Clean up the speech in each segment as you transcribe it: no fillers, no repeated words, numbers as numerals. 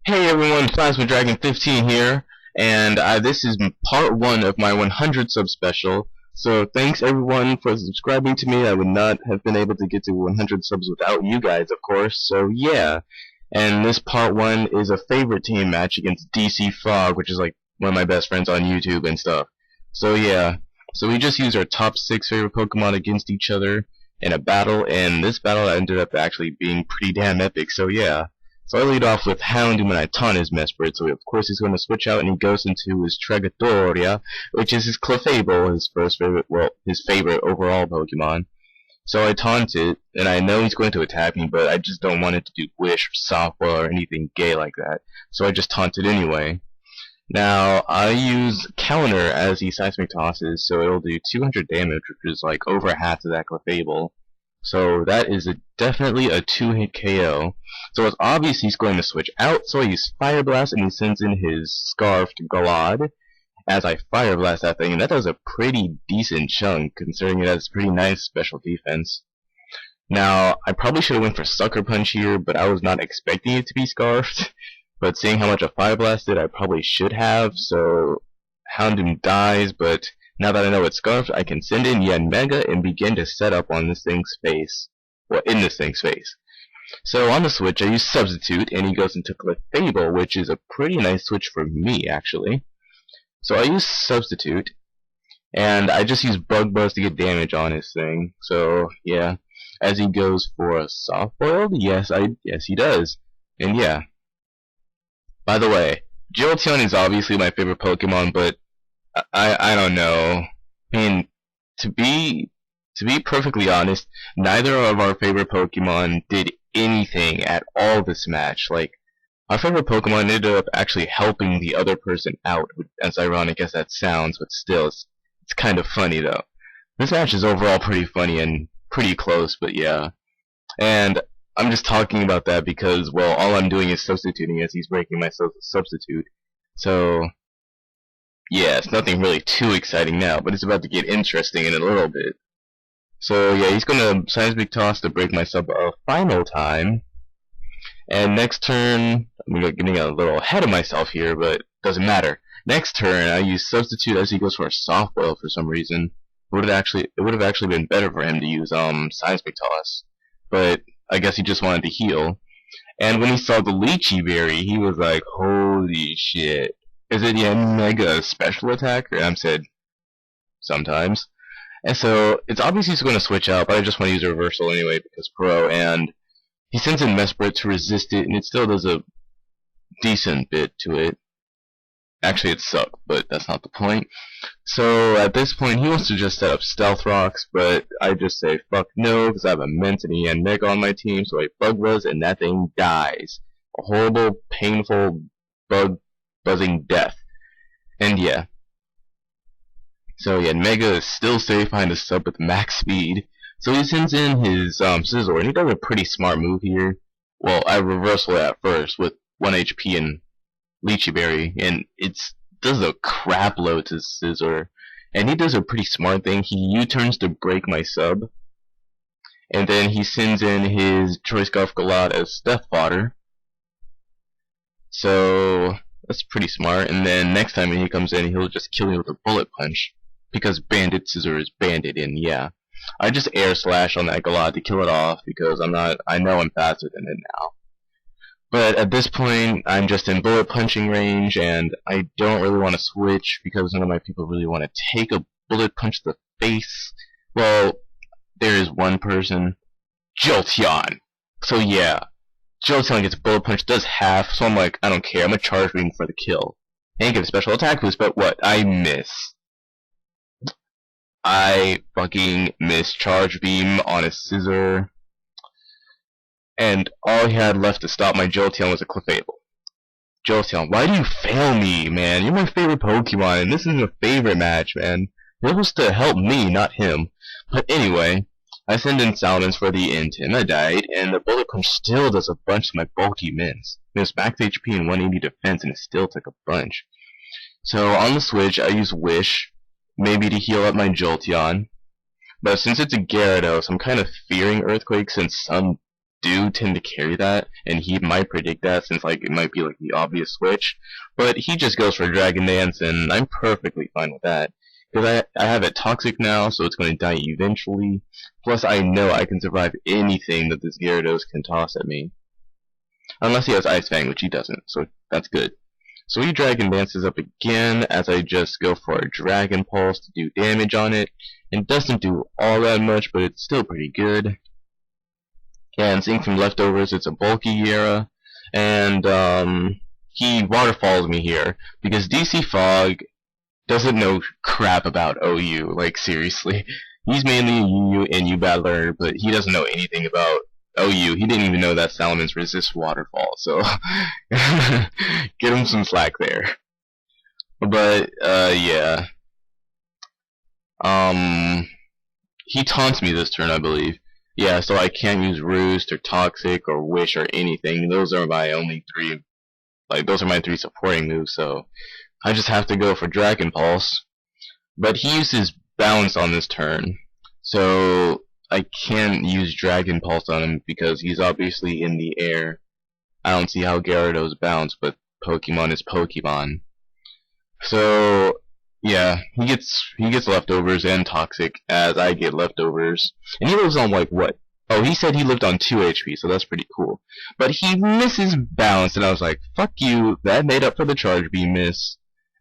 Hey everyone, Plasma Dragon 15 here, and this is part 1 of my 100 sub special. So thanks everyone for subscribing to me. I would not have been able to get to 100 subs without you guys, of course. So yeah, and this part 1 is a favorite team match against DC Fog, which is like one of my best friends on YouTube and stuff. So yeah, so we just used our top 6 favorite Pokemon against each other in a battle, and this battle ended up actually being pretty damn epic. So yeah. So I lead off with Houndoom and I taunt his Mesprit, so of course he's going to switch out and he goes into his Tregatoria, which is his Clefable, his first favorite, well, his favorite overall Pokemon. So I taunt it, and I know he's going to attack me, but I just don't want it to do Wish or Softball or anything gay like that, so I just taunt it anyway. Now, I use Counter as he Seismic Tosses, so it'll do 200 damage, which is like over half of that Clefable. So that is definitely a 2-hit KO. So it's obvious he's going to switch out, so I use Fire Blast and he sends in his Scarfed Galad as I Fire Blast that thing, and that does a pretty decent chunk considering it has pretty nice special defense. Now, I probably should have went for Sucker Punch here, but I was not expecting it to be Scarfed. But seeing how much a Fire Blast did, I probably should have, so Houndoom dies, but now that I know it's scarfed, I can send in Yanmega and begin to set up on this thing's face. Well, in this thing's face. So on the switch, I use Substitute, and he goes into Clefable, which is a pretty nice switch for me, actually. So I use Substitute, and I just use Bug Buzz to get damage on his thing. So, yeah. As he goes for a Soft-Boiled, yes, he does. And yeah. By the way, Jolteon is obviously my favorite Pokemon, but I don't know. I mean, to be perfectly honest, neither of our favorite Pokemon did anything at all this match. Like, our favorite Pokemon ended up actually helping the other person out, as ironic as that sounds, but still, it's kind of funny though. This match is overall pretty funny and pretty close, but yeah. And I'm just talking about that because, well, all I'm doing is substituting as he's breaking my substitute. So yeah, it's nothing really too exciting now, but it's about to get interesting in a little bit. So yeah, he's gonna Seismic Toss to break my sub a final time. And next turn, I'm getting a little ahead of myself here, but doesn't matter. Next turn, I use Substitute as he goes for a Soft Boil for some reason. It would have actually been better for him to use Seismic Toss, but I guess he just wanted to heal. And when he saw the Lychee Berry, he was like, "Holy shit! Is it Yanmega special attack?" And I said, "Sometimes." And so it's obvious he's going to switch out, but I just want to use a reversal anyway because Pro. And he sends in Mesprit to resist it, and it still does a decent bit to it. Actually, it sucked, but that's not the point. So at this point, he wants to just set up Stealth Rocks, but I just say fuck no, because I have Immense and Yanmega on my team, so I Bug Buzz, and that thing dies. A horrible, painful, buzzing death. And yeah. So Yanmega is still safe behind the sub with max speed. So he sends in his Scizor, and he does a pretty smart move here. Well, I reversal it at first with 1 HP and Lychee Berry, and it does a crap load to Scizor. And he does a pretty smart thing. He U-turns to break my sub. And then he sends in his Choice Scarf Galad as Death Fodder. So that's pretty smart. And then next time he comes in, he'll just kill me with a Bullet Punch. Because Bandit Scizor is banded, and yeah. I just Air Slash on that Galad to kill it off, because I know I'm faster than it now. But at this point, I'm just in bullet punching range, and I don't really want to switch because none of my people really want to take a bullet punch to the face. Well, there is one person, Jolteon. So yeah, Jolteon gets a bullet punch, does half, so I'm like, I don't care, I'm gonna charge beam for the kill. And give a special attack boost, but what? I miss. I fucking miss Charge Beam on a Scizor. And all he had left to stop my Jolteon was a Clefable. Jolteon, why do you fail me, man? You're my favorite Pokemon, and this is a favorite match, man. You're supposed to help me, not him. But anyway, I send in Salamence for the int, and I died, and the Bullet Punch still does a bunch to my bulky mints. It was max HP and 180 defense, and it still took a bunch. So on the switch, I use Wish, maybe to heal up my Jolteon. But since it's a Gyarados, I'm kind of fearing Earthquake since some do tend to carry that, and he might predict that since like it might be like the obvious switch. But he just goes for Dragon Dance, and I'm perfectly fine with that. Because I have it toxic now, so it's going to die eventually. Plus, I know I can survive anything that this Gyarados can toss at me. Unless he has Ice Fang, which he doesn't, so that's good. So he Dragon Dances up again as I just go for a Dragon Pulse to do damage on it. It doesn't do all that much, but it's still pretty good. Yeah, and seeing from leftovers, it's a bulky Gyara. And he waterfalls me here because DC Fog doesn't know crap about OU. Like, seriously. He's mainly a UU and U battler, but he doesn't know anything about OU. He didn't even know that Salamence resists waterfall, so get him some slack there. But yeah. He taunts me this turn, I believe. Yeah, so I can't use Roost or Toxic or Wish or anything. Those are my only three, like, those are my three supporting moves, so I just have to go for Dragon Pulse. But he uses Bounce on this turn, so I can't use Dragon Pulse on him because he's obviously in the air. I don't see how Gyarados bounce, but Pokemon is Pokemon. So yeah, he gets leftovers and toxic as I get leftovers. And he lives on like what? Oh, he said he lived on 2 HP, so that's pretty cool. But he misses bounce, and I was like, fuck you, that made up for the charge beam miss.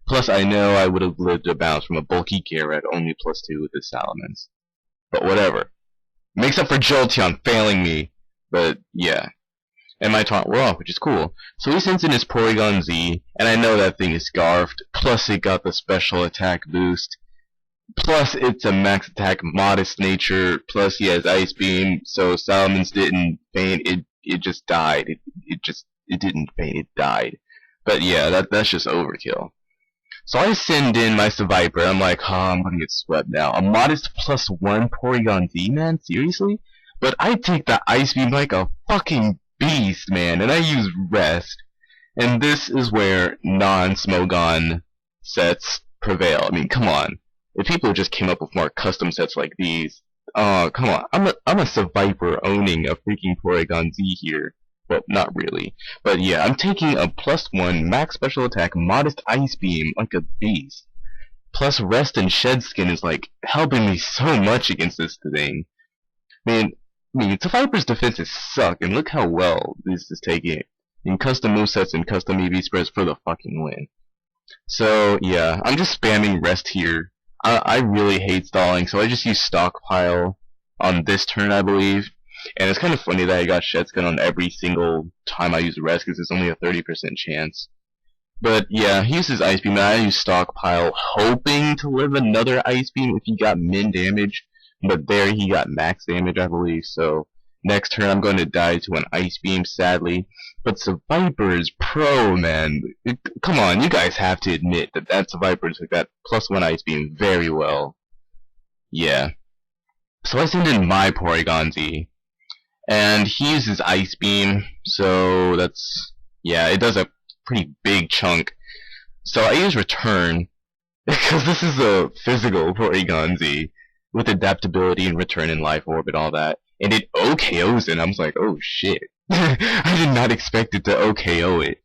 Plus I know I would have lived a bounce from a bulky Gyara at only +2 with his Salamence. But whatever. Makes up for Jolteon failing me. But yeah. And my taunt wore off, which is cool. So he sends in his Porygon Z, and I know that thing is scarfed, plus it got the special attack boost, plus it's a max attack modest nature, plus he has Ice Beam, so Salamence didn't faint, it just died. It didn't faint, it died. But yeah, that's just overkill. So I send in my Seviper, I'm like, oh, I'm gonna get swept now. A modest +1 Porygon Z, man? Seriously? But I take the Ice Beam like a fucking beast, man, and I use Rest. And this is where non-Smogon sets prevail. I mean, come on. If people just came up with more custom sets like these, come on. I'm a Seviper owning a freaking Porygon Z here. Well, not really. But yeah, I'm taking a +1 max special attack modest Ice Beam like a beast. Plus Rest and Shed Skin is like helping me so much against this thing. I mean, Seviper's defenses suck, and look how well this is taking it in custom movesets and custom EV spreads for the fucking win. So yeah, I'm just spamming Rest here. I really hate stalling, so I just use Stockpile on this turn, I believe. And it's kind of funny that I got Shed Skin on every single time I use Rest, because it's only a 30% chance. But yeah, he uses Ice Beam, and I use Stockpile, hoping to live another Ice Beam if he got min damage. But there he got max damage, I believe, so next turn I'm going to die to an Ice Beam, sadly. But Seviper is pro, man. Come on, you guys have to admit that Seviper took that +1 Ice Beam very well. Yeah. So I send in my Porygon Z. And he uses Ice Beam, so that's, yeah, it does a pretty big chunk. So I use Return, because this is a physical Porygon Z, with adaptability and return and life orb and all that. And it OKOs it, and I was like, oh shit. I did not expect it to OKO it.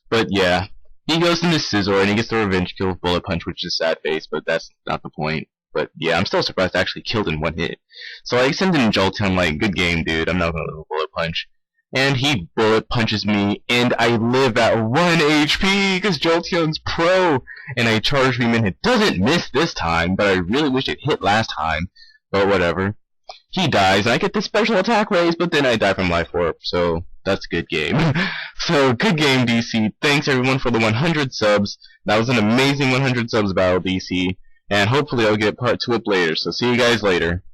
But yeah, he goes into Scizor and he gets the revenge kill with Bullet Punch, which is sad face, but that's not the point. But yeah, I'm still surprised I actually killed in one hit. So I send in Jolteon like, good game dude, I'm not gonna live a Bullet Punch. And he Bullet Punches me, and I live at 1 HP, because Jolteon's pro! And I Charge Beam, and it doesn't miss this time, but I really wish it hit last time. But whatever. He dies, and I get the special attack raise, but then I die from Life Orb, so that's a good game. So, good game, DC. Thanks everyone for the 100 subs. That was an amazing 100 subs battle, DC. And hopefully I'll get part 2 up later, so see you guys later.